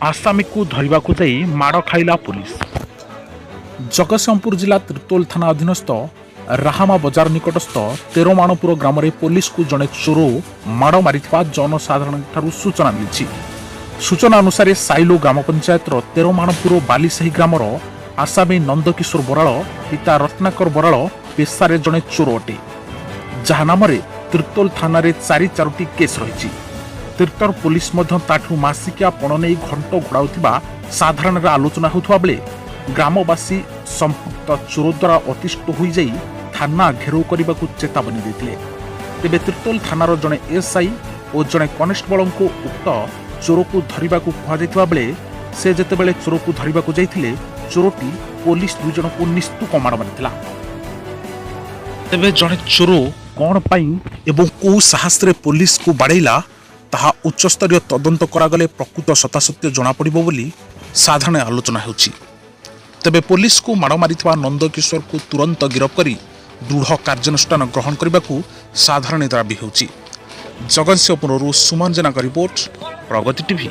आसामी को धरने को जाई माड़ खाइला पुलिस। जगतसिंहपुर जिला तिर्तोल थाना अधीनस्थ राहामा बजार निकटस्थ तेरमाणपुर ग्राम में पुलिस को जड़े चोर माड़ मारी जनसाधारण सूचना मिली। सूचना अनुसार साइलो ग्राम पंचायत तेरमाणपुर बालीसाही ग्रामर आसामी नंदकिशोर बराल पिता रत्नाकर बराल पेशारे जड़े चोर अटे, जहाँ नाम तिर्तोल थाना 4-4टी केस रही। तिर्तोल पुलिस ताठू मासिकिया पण नहीं घंट घोड़ाउथिबा साधारण आलोचना होउथबा बेले ग्रामवासी संपुक्त चोर द्वारा अतिष्ट हो जाई थाना घेराव करने को चेतावनी देते। तेबे तिर्तोल थानार जड़े एसआई और जड़े कनेस्टेबल को उक्त चोर को धरने को कहुवा बेले से जेतेबेले चोर को धरने को जाइथिले चोरटी पुलिस 2 जन को निस्तुक माड़ मारिथिला। तेबे जड़े चोर कौन पाई एवं को साहस रे पुलिस को बाड़ेला ताहा उच्चस्तरीय तदंत करागले प्रकृत सत्यासत्य जना पड़िबो बोली साधारण आलोचना होछि। तेबे पुलिस को माड़ मारिथिबा नंदकिशोर को तुरंत गिरफ्त करी दृढ़ कार्यानुष्ठान ग्रहण करने को साधारण दाबी होछि। जगतसिंहपुर सुमन जेना का रिपोर्ट, प्रगति टीवी।